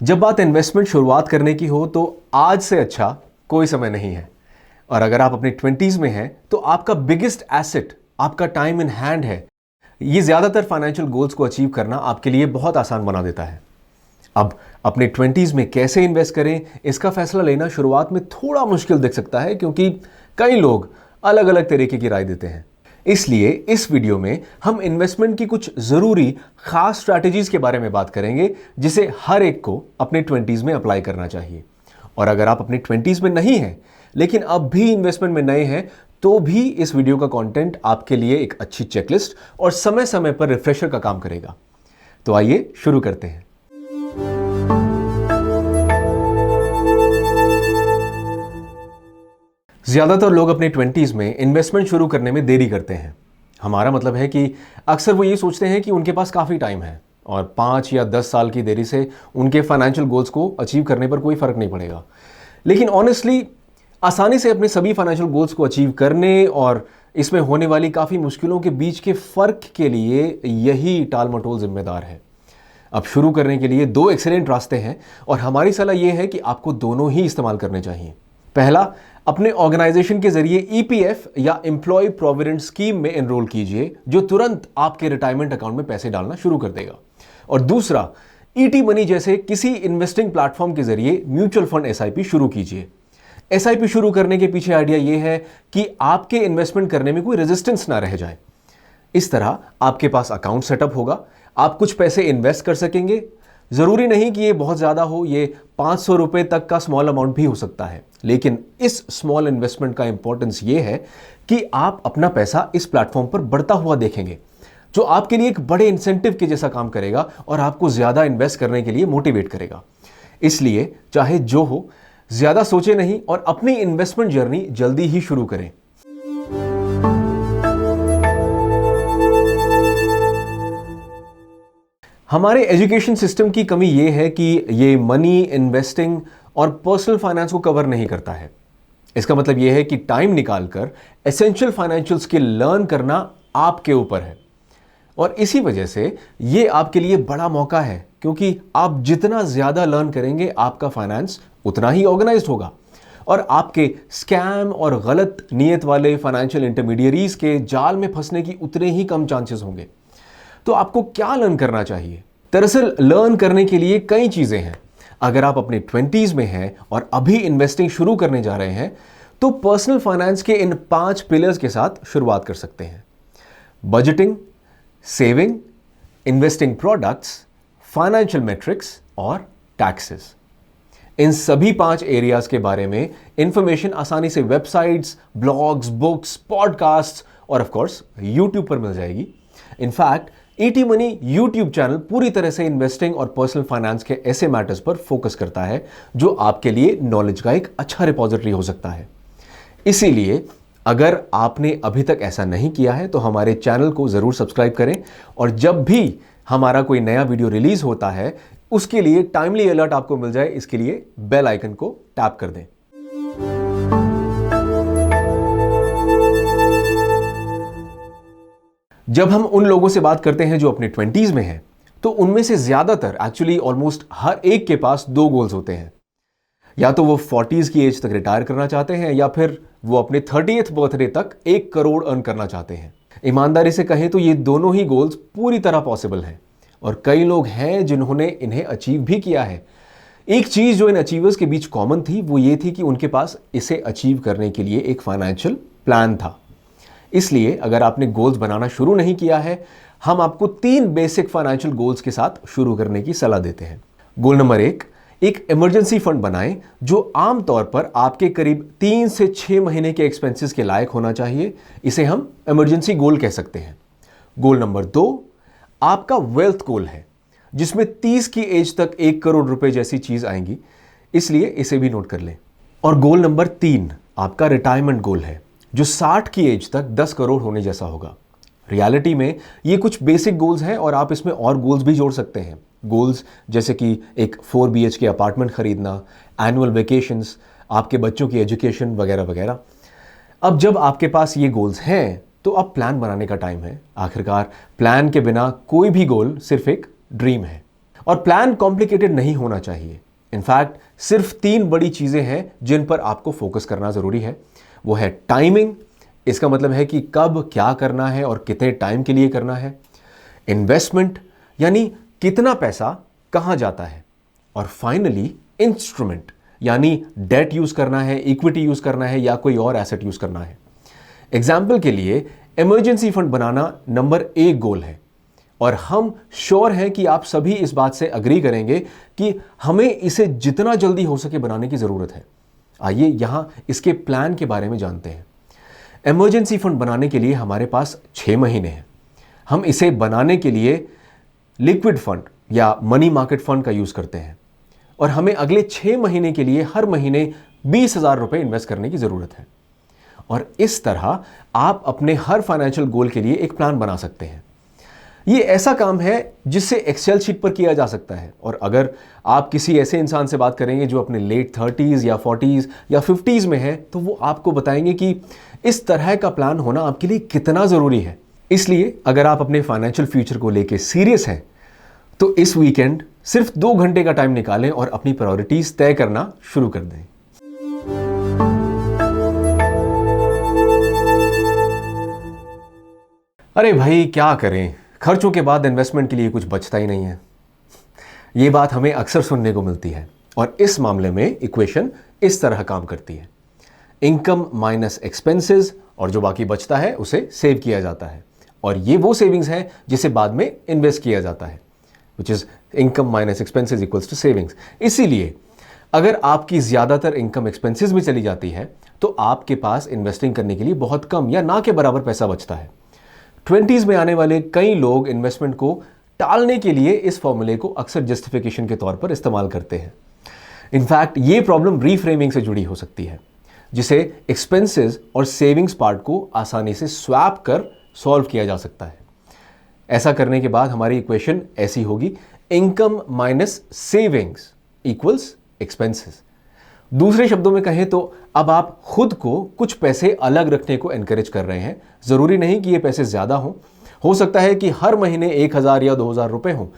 जब बात इन्वेस्टमेंट शुरुआत करने की हो तो आज से अच्छा कोई समय नहीं है। और अगर आप अपनी 20s में हैं तो आपका बिगेस्ट एसेट आपका टाइम इन हैंड है। ये ज़्यादातर फाइनेंशियल गोल्स को अचीव करना आपके लिए बहुत आसान बना देता है। अब अपने 20s में कैसे इन्वेस्ट करें, इसका फैसला लेना शुरुआत में थोड़ा मुश्किल दिख सकता है क्योंकि कई लोग अलग अलग तरीके की राय देते हैं। इसलिए इस वीडियो में हम इन्वेस्टमेंट की कुछ ज़रूरी खास स्ट्रैटेजीज के बारे में बात करेंगे जिसे हर एक को अपने 20s में अप्लाई करना चाहिए। और अगर आप अपने 20s में नहीं हैं लेकिन अब भी इन्वेस्टमेंट में नए हैं तो भी इस वीडियो का कंटेंट आपके लिए एक अच्छी चेकलिस्ट और समय समय पर रिफ्रेशर का काम करेगा। तो आइए शुरू करते हैं। ज़्यादातर लोग अपने 20s में इन्वेस्टमेंट शुरू करने में देरी करते हैं। हमारा मतलब है कि अक्सर वो ये सोचते हैं कि उनके पास काफ़ी टाइम है और 5 या 10 साल की देरी से उनके फाइनेंशियल गोल्स को अचीव करने पर कोई फ़र्क नहीं पड़ेगा। लेकिन ऑनेस्टली आसानी से अपने सभी फाइनेंशियल गोल्स को अचीव करने और इसमें होने वाली काफ़ी मुश्किलों के बीच के फ़र्क के लिए यही टाल मटोल जिम्मेदार है। अब शुरू करने के लिए 2 एक्सीलेंट रास्ते हैं और हमारी सलाह यह है कि आपको दोनों ही इस्तेमाल करने चाहिए। पहला, अपने ऑर्गेनाइजेशन के जरिए ईपीएफ या एम्प्लॉय प्रोविडेंट स्कीम में एनरोल कीजिए जो तुरंत आपके रिटायरमेंट अकाउंट में पैसे डालना शुरू कर देगा। और दूसरा, ईटी मनी जैसे किसी इन्वेस्टिंग प्लेटफॉर्म के जरिए म्यूचुअल फंड एसआईपी शुरू कीजिए। एसआईपी शुरू करने के पीछे आइडिया यह है कि आपके इन्वेस्टमेंट करने में कोई रेजिस्टेंस ना रह जाए। इस तरह आपके पास अकाउंट सेटअप होगा, आप कुछ पैसे इन्वेस्ट कर सकेंगे। जरूरी नहीं कि ये बहुत ज्यादा हो, ये 500 रुपए तक का स्मॉल अमाउंट भी हो सकता है। लेकिन इस स्मॉल इन्वेस्टमेंट का इंपॉर्टेंस ये है कि आप अपना पैसा इस प्लेटफॉर्म पर बढ़ता हुआ देखेंगे, जो आपके लिए एक बड़े इंसेंटिव के जैसा काम करेगा और आपको ज्यादा इन्वेस्ट करने के लिए मोटिवेट करेगा। इसलिए चाहे जो हो, ज्यादा सोचे नहीं और अपनी इन्वेस्टमेंट जर्नी जल्दी ही शुरू करें। हमारे एजुकेशन सिस्टम की कमी यह है कि ये मनी, इन्वेस्टिंग और पर्सनल फाइनेंस को कवर नहीं करता है। इसका मतलब यह है कि टाइम निकालकर एसेंशियल फाइनेंशियल स्किल लर्न करना आपके ऊपर है। और इसी वजह से ये आपके लिए बड़ा मौका है क्योंकि आप जितना ज्यादा लर्न करेंगे आपका फाइनेंस उतना ही ऑर्गेनाइज्ड होगा और आपके स्कैम और गलत नीयत वाले फाइनेंशियल इंटरमीडियरीज के जाल में फंसने की उतने ही कम चांसेस होंगे। तो आपको क्या लर्न करना चाहिए? दरअसल लर्न करने के लिए कई चीजें हैं। अगर आप अपने 20s में हैं और अभी इन्वेस्टिंग शुरू करने जा रहे हैं तो पर्सनल फाइनेंस के इन 5 पिलर्स के साथ शुरुआत कर सकते हैं। Budgeting, saving, investing products, financial matrix और टैक्सेस। इन सभी 5 एरियाज के बारे में इंफॉर्मेशन आसानी से वेबसाइट्स, ब्लॉग्स, बुक्स, पॉडकास्ट और ऑफ कोर्स यूट्यूब पर मिल जाएगी। In fact ET money YouTube channel पूरी तरह से इन्वेस्टिंग और पर्सनल फाइनेंस के ऐसे मैटर्स पर फोकस करता है जो आपके लिए नॉलेज का एक अच्छा रिपोजिटरी हो सकता है। इसीलिए अगर आपने अभी तक ऐसा नहीं किया है तो हमारे चैनल को जरूर सब्सक्राइब करें और जब भी हमारा कोई नया वीडियो रिलीज होता है उसके लिए टाइमली अलर्ट आपको मिल जाए, इसके लिए बेल आइकन को टैप कर दें। जब हम उन लोगों से बात करते हैं जो अपने 20s में हैं तो उनमें से ज्यादातर एक्चुअली ऑलमोस्ट हर एक के पास 2 गोल्स होते हैं। या तो वो 40s की एज तक रिटायर करना चाहते हैं या फिर वो अपने 30th बर्थडे तक 1 करोड़ अर्न करना चाहते हैं। ईमानदारी से कहें तो ये दोनों ही गोल्स पूरी तरह पॉसिबल हैं और कई लोग हैं जिन्होंने इन्हें अचीव भी किया है। एक चीज जो इन अचीवर्स के बीच कॉमन थी वो ये थी कि उनके पास इसे अचीव करने के लिए एक फाइनेंशियल प्लान था। इसलिए अगर आपने गोल्स बनाना शुरू नहीं किया है, हम आपको 3 बेसिक फाइनेंशियल गोल्स के साथ शुरू करने की सलाह देते हैं। गोल नंबर 1, एक इमरजेंसी फंड बनाएं जो आमतौर पर आपके करीब 3 से 6 महीने के एक्सपेंसेस के लायक होना चाहिए। इसे हम इमरजेंसी गोल कह सकते हैं। गोल नंबर 2, आपका वेल्थ गोल है जिसमें 30 की एज तक 1 करोड़ रुपए जैसी चीज आएंगी, इसलिए इसे भी नोट कर लें। और गोल नंबर 3 आपका रिटायरमेंट गोल है जो 60 की एज तक 10 करोड़ होने जैसा होगा। रियलिटी में ये कुछ बेसिक गोल्स हैं और आप इसमें और गोल्स भी जोड़ सकते हैं। गोल्स जैसे कि एक 4 BHK अपार्टमेंट खरीदना, एनुअल वेकेशंस, आपके बच्चों की एजुकेशन वगैरह वगैरह। अब जब आपके पास ये गोल्स हैं तो अब प्लान बनाने का टाइम है। आखिरकार प्लान के बिना कोई भी गोल सिर्फ एक ड्रीम है। और प्लान कॉम्प्लिकेटेड नहीं होना चाहिए। इनफैक्ट सिर्फ 3 बड़ी चीजें हैं जिन पर आपको फोकस करना जरूरी है। वो है टाइमिंग, इसका मतलब है कि कब क्या करना है और कितने टाइम के लिए करना है। इन्वेस्टमेंट, यानी कितना पैसा कहां जाता है। और फाइनली इंस्ट्रूमेंट, यानी डेट यूज करना है, इक्विटी यूज करना है या कोई और एसेट यूज करना है। एग्जाम्पल के लिए इमरजेंसी फंड बनाना नंबर 1 गोल है, और हम श्योर हैं कि आप सभी इस बात से अग्री करेंगे कि हमें इसे जितना जल्दी हो सके बनाने की जरूरत है। आइए यहां इसके प्लान के बारे में जानते हैं। इमरजेंसी फंड बनाने के लिए हमारे पास 6 महीने हैं। हम इसे बनाने के लिए लिक्विड फंड या मनी मार्केट फंड का यूज करते हैं, और हमें अगले 6 महीने के लिए हर महीने 20,000 रुपए इन्वेस्ट करने की जरूरत है। और इस तरह आप अपने हर फाइनेंशियल गोल के लिए एक प्लान बना सकते हैं। ये ऐसा काम है जिससे एक्सेल शीट पर किया जा सकता है, और अगर आप किसी ऐसे इंसान से बात करेंगे जो अपने लेट 30s या 40s या 50s में है, तो वो आपको बताएंगे कि इस तरह का प्लान होना आपके लिए कितना जरूरी है। इसलिए अगर आप अपने फाइनेंशियल फ्यूचर को लेकर सीरियस हैं, तो इस वीकेंड सिर्फ 2 घंटे का टाइम निकालें और अपनी प्रायोरिटीज तय करना शुरू कर दें। अरे भाई क्या करें, खर्चों के बाद इन्वेस्टमेंट के लिए कुछ बचता ही नहीं है। ये बात हमें अक्सर सुनने को मिलती है, और इस मामले में इक्वेशन इस तरह काम करती है। इनकम माइनस एक्सपेंसेस, और जो बाकी बचता है उसे सेव किया जाता है, और ये वो सेविंग्स है जिसे बाद में इन्वेस्ट किया जाता है, which is income minus expenses equals to savings. इसीलिए अगर आपकी ज्यादातर इनकम एक्सपेंसेस में चली जाती है, तो आपके पास इन्वेस्टिंग करने के लिए बहुत कम या ना के बराबर पैसा बचता है। 20s में आने वाले कई लोग इन्वेस्टमेंट को टालने के लिए इस फॉर्मूले को अक्सर जस्टिफिकेशन के तौर पर इस्तेमाल करते हैं। इनफैक्ट ये प्रॉब्लम रीफ्रेमिंग से जुड़ी हो सकती है, जिसे एक्सपेंसेस और सेविंग्स पार्ट को आसानी से स्वैप कर सॉल्व किया जा सकता है। ऐसा करने के बाद हमारी इक्वेशन ऐसी होगी: income minus savings equals expenses. दूसरे शब्दों में कहें तो अब आप खुद को कुछ पैसे अलग रखने को एनकरेज कर रहे हैं। जरूरी नहीं कि ये पैसे ज्यादा हो सकता है कि हर महीने 1,000 या 2,000 रुपए हो,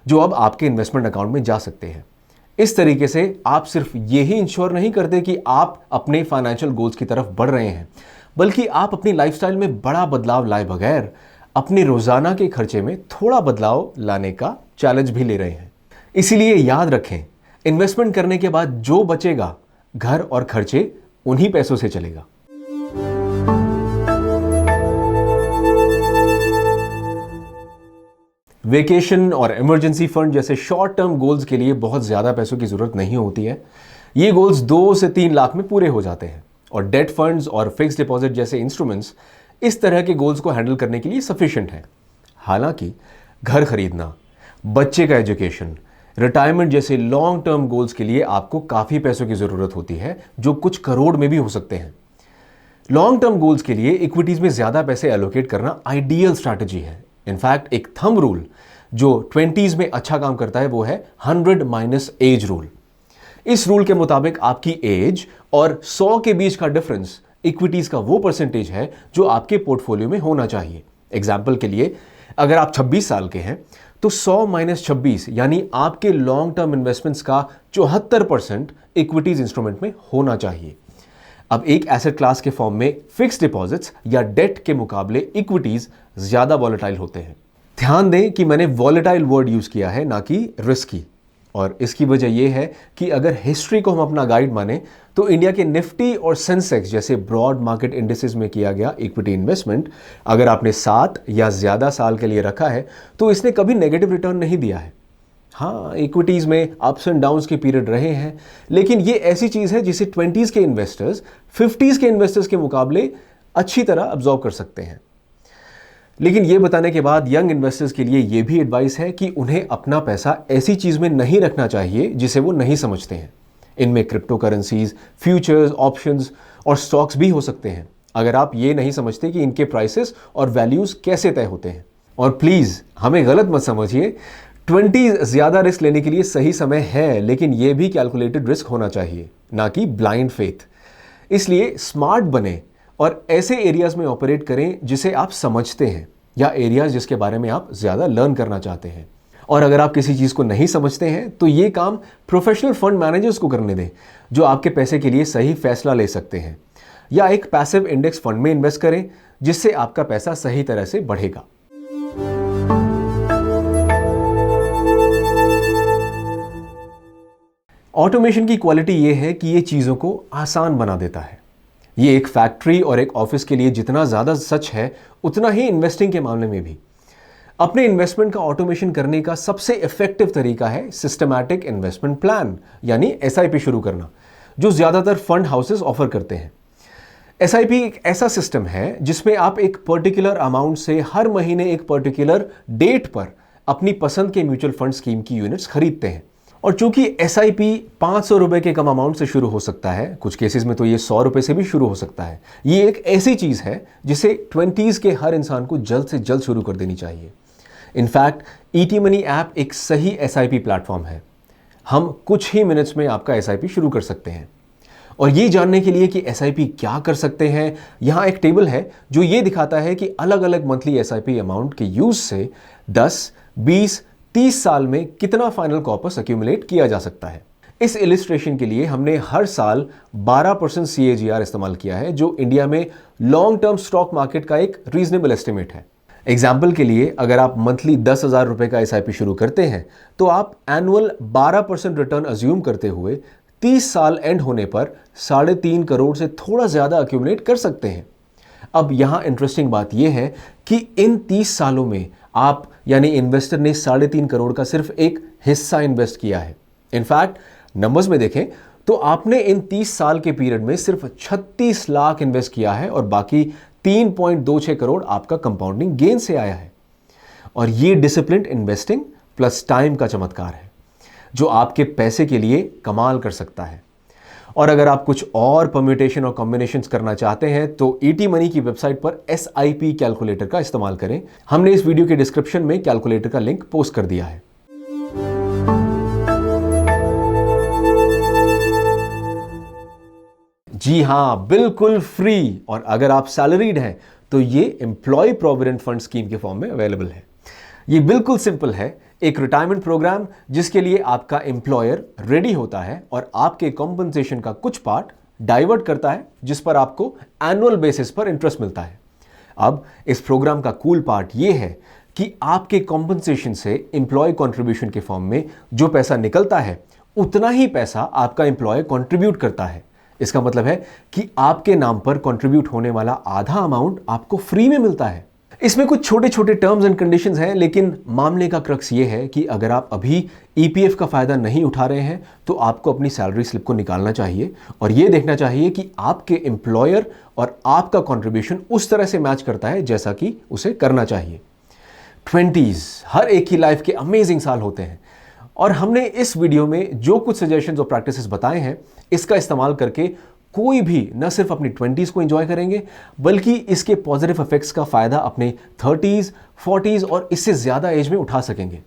जो अब आपके इन्वेस्टमेंट अकाउंट में जा सकते हैं। इस तरीके से आप सिर्फ यही इंश्योर नहीं करते कि आप अपने फाइनेंशियल गोल्स की तरफ बढ़ रहे हैं, बल्कि आप अपनी लाइफस्टाइल में बड़ा बदलाव लाए बगैर अपने रोजाना के खर्चे में थोड़ा बदलाव लाने का चैलेंज भी ले रहे हैं। इसीलिए याद रखें, इन्वेस्टमेंट करने के बाद जो बचेगा, घर और खर्चे उन्हीं पैसों से चलेगा। वेकेशन और इमरजेंसी फंड जैसे शॉर्ट टर्म गोल्स के लिए बहुत ज्यादा पैसों की जरूरत नहीं होती है। ये गोल्स 2 से 3 लाख में पूरे हो जाते हैं, और डेट फंड्स और फिक्स डिपॉजिट जैसे इंस्ट्रूमेंट्स इस तरह के गोल्स को हैंडल करने के लिए सफिशिएंट है। हालांकि घर खरीदना, बच्चे का एजुकेशन, रिटायरमेंट जैसे लॉन्ग टर्म गोल्स के लिए आपको काफी पैसों की जरूरत होती है, जो कुछ करोड़ में भी हो सकते हैं। लॉन्ग टर्म गोल्स के लिए इक्विटीज में ज्यादा पैसे एलोकेट करना आइडियल स्ट्रैटेजी है। इनफैक्ट एक थंब रूल जो 20s में अच्छा काम करता है वो है 100 माइनस एज रूल। इस रूल के मुताबिक आपकी एज और 100 के बीच का डिफरेंस इक्विटीज का वो परसेंटेज है जो आपके पोर्टफोलियो में होना चाहिए। एग्जाम्पल के लिए, अगर आप 26 साल के हैं तो 100 माइनस 26 यानी आपके लॉन्ग टर्म इन्वेस्टमेंट्स का 74% इक्विटीज इंस्ट्रूमेंट में होना चाहिए। अब एक एसेट क्लास के फॉर्म में फिक्स डिपॉजिट्स या डेट के मुकाबले इक्विटीज ज्यादा वॉलेटाइल होते हैं। ध्यान दें कि मैंने वॉलेटाइल वर्ड यूज किया है, ना कि रिस्की, और इसकी वजह यह है कि अगर हिस्ट्री को हम अपना गाइड माने तो इंडिया के निफ्टी और सेंसेक्स जैसे ब्रॉड मार्केट इंडिसेस में किया गया इक्विटी इन्वेस्टमेंट अगर आपने 7 या ज्यादा साल के लिए रखा है तो इसने कभी नेगेटिव रिटर्न नहीं दिया है। हाँ, इक्विटीज में अप्स एंड डाउन्स के पीरियड रहे हैं, लेकिन ये ऐसी चीज है जिसे 20s के इन्वेस्टर्स 50s के इन्वेस्टर्स के मुकाबले अच्छी तरह अब्जॉर्व कर सकते हैं। लेकिन ये बताने के बाद यंग इन्वेस्टर्स के लिए ये भी एडवाइस है कि उन्हें अपना पैसा ऐसी चीज में नहीं रखना चाहिए जिसे वो नहीं समझते हैं। इनमें क्रिप्टो करेंसीज, फ्यूचर्स, ऑप्शंस और स्टॉक्स भी हो सकते हैं, अगर आप ये नहीं समझते कि इनके प्राइसेस और वैल्यूज कैसे तय होते हैं। और प्लीज हमें गलत मत समझिए, 20s ज्यादा रिस्क लेने के लिए सही समय है, लेकिन यह भी कैलकुलेटेड रिस्क होना चाहिए, ना कि ब्लाइंड फेथ। इसलिए स्मार्ट बने और ऐसे एरियाज में ऑपरेट करें जिसे आप समझते हैं, या एरियाज जिसके बारे में आप ज्यादा लर्न करना चाहते हैं। और अगर आप किसी चीज़ को नहीं समझते हैं तो ये काम प्रोफेशनल फंड मैनेजर्स को करने दें, जो आपके पैसे के लिए सही फैसला ले सकते हैं। या एक पैसिव इंडेक्स फंड में इन्वेस्ट करें, जिससे आपका पैसा सही तरह से बढ़ेगा। ऑटोमेशन की क्वालिटी यह है कि ये चीज़ों को आसान बना देता है। ये एक फैक्ट्री और एक ऑफिस के लिए जितना ज़्यादा सच है, उतना ही इन्वेस्टिंग के मामले में भी। अपने इन्वेस्टमेंट का ऑटोमेशन करने का सबसे इफेक्टिव तरीका है सिस्टमैटिक इन्वेस्टमेंट प्लान, यानी एसआईपी शुरू करना, जो ज़्यादातर फंड हाउसेस ऑफर करते हैं। एसआईपी एक ऐसा सिस्टम है जिसमें आप एक पर्टिकुलर अमाउंट से हर महीने एक पर्टिकुलर डेट पर अपनी पसंद के म्यूचुअल फंड स्कीम की यूनिट्स खरीदते हैं। और चूंकि एसआईपी 500 रुपए के कम अमाउंट से शुरू हो सकता है, कुछ केसेस में तो ये 100 रुपए से भी शुरू हो सकता है, ये एक ऐसी चीज है जिसे 20s के हर इंसान को जल्द से जल्द शुरू कर देनी चाहिए। इनफैक्ट ईटी मनी ऐप एक सही एसआईपी प्लेटफॉर्म है। हम कुछ ही मिनट्स में आपका एसआईपी शुरू कर सकते हैं। और ये जानने के लिए कि एसआईपी क्या कर सकते हैं, यहां एक टेबल है जो ये दिखाता है कि अलग अलग मंथली एसआईपी अमाउंट के यूज से 10, 20, 30 साल में कितना फाइनल कॉर्पस एक्यूमुलेट किया जा सकता है। इस इलिस्ट्रेशन के लिए हमने हर साल 12% CAGR इस्तेमाल किया है, जो इंडिया में लॉन्ग टर्म स्टॉक मार्केट का एक रीजनेबल एस्टिमेट है। एग्जाम्पल के लिए, अगर आप मंथली 10,000 रुपए का एसआईपी शुरू करते हैं, तो आप एनुअल 12% रिटर्न अज्यूम करते हुए 30 साल एंड होने पर 3.5 करोड़ से थोड़ा ज्यादा एक्यूमुलेट कर सकते हैं। अब यहां इंटरेस्टिंग बात यह है कि इन 30 सालों में आप यानी इन्वेस्टर ने 3.5 करोड़ का सिर्फ एक हिस्सा इन्वेस्ट किया है। इनफैक्ट नंबर्स में देखें तो आपने इन 30 साल के पीरियड में सिर्फ 36 लाख इन्वेस्ट किया है और बाकी 3.26 करोड़ आपका कंपाउंडिंग गेन से आया है। और ये डिसिप्लिन्ड इन्वेस्टिंग प्लस टाइम का चमत्कार है, जो आपके पैसे के लिए कमाल कर सकता है। और अगर आप कुछ और परम्यूटेशन और कॉम्बिनेशंस करना चाहते हैं तो ईटी मनी की वेबसाइट पर एसआईपी कैलकुलेटर का इस्तेमाल करें। हमने इस वीडियो के डिस्क्रिप्शन में कैलकुलेटर का लिंक पोस्ट कर दिया है। जी हां, बिल्कुल फ्री। और अगर आप सैलरीड हैं तो ये एम्प्लॉय प्रोविडेंट फंड स्कीम के फॉर्म में अवेलेबल है। ये बिल्कुल सिंपल है, एक रिटायरमेंट प्रोग्राम जिसके लिए आपका एम्प्लॉयर रेडी होता है और आपके कॉम्पनसेशन का कुछ पार्ट डाइवर्ट करता है, जिस पर आपको एनुअल बेसिस पर इंटरेस्ट मिलता है। अब इस प्रोग्राम का कूल पार्ट ये है कि आपके कॉम्पनसेशन से एम्प्लॉय कंट्रीब्यूशन के फॉर्म में जो पैसा निकलता है, उतना ही पैसा आपका एम्प्लॉय कंट्रीब्यूट करता है। इसका मतलब है कि आपके नाम पर कंट्रीब्यूट होने वाला आधा अमाउंट आपको फ्री में मिलता है। इसमें कुछ छोटे छोटे टर्म्स एंड कंडीशंस हैं, लेकिन मामले का क्रक्स ये है कि अगर आप अभी ईपीएफ का फायदा नहीं उठा रहे हैं तो आपको अपनी सैलरी स्लिप को निकालना चाहिए और यह देखना चाहिए कि आपके एम्प्लॉयर और आपका कंट्रीब्यूशन उस तरह से मैच करता है जैसा कि उसे करना चाहिए। 20s हर एक की लाइफ के अमेजिंग साल होते हैं और हमने इस वीडियो में जो कुछ सजेशंस और प्रैक्टिसेस बताए हैं, इसका इस्तेमाल करके कोई भी न सिर्फ अपनी 20s को एंजॉय करेंगे, बल्कि इसके पॉजिटिव इफेक्ट्स का फायदा अपने 30s, 40s और इससे ज्यादा एज में उठा सकेंगे।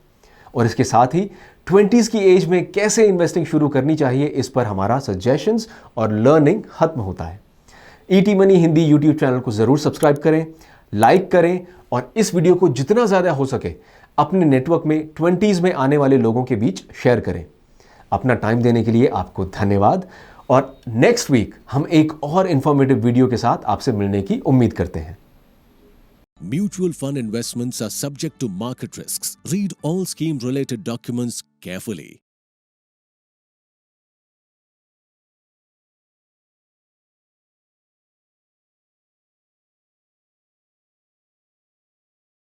और इसके साथ ही 20s की एज में कैसे इन्वेस्टिंग शुरू करनी चाहिए, इस पर हमारा सजेशंस और लर्निंग खत्म होता है। ET money Hindi YouTube channel को जरूर सब्सक्राइब करें, लाइक करें और इस वीडियो को जितना ज्यादा हो सके अपने नेटवर्क में 20s में आने वाले लोगों के बीच शेयर करें। अपना टाइम देने के लिए आपको धन्यवाद और नेक्स्ट वीक हम एक और इंफॉर्मेटिव वीडियो के साथ आपसे मिलने की उम्मीद करते हैं। Mutual fund investments are subject to market risks. Read all scheme related documents carefully.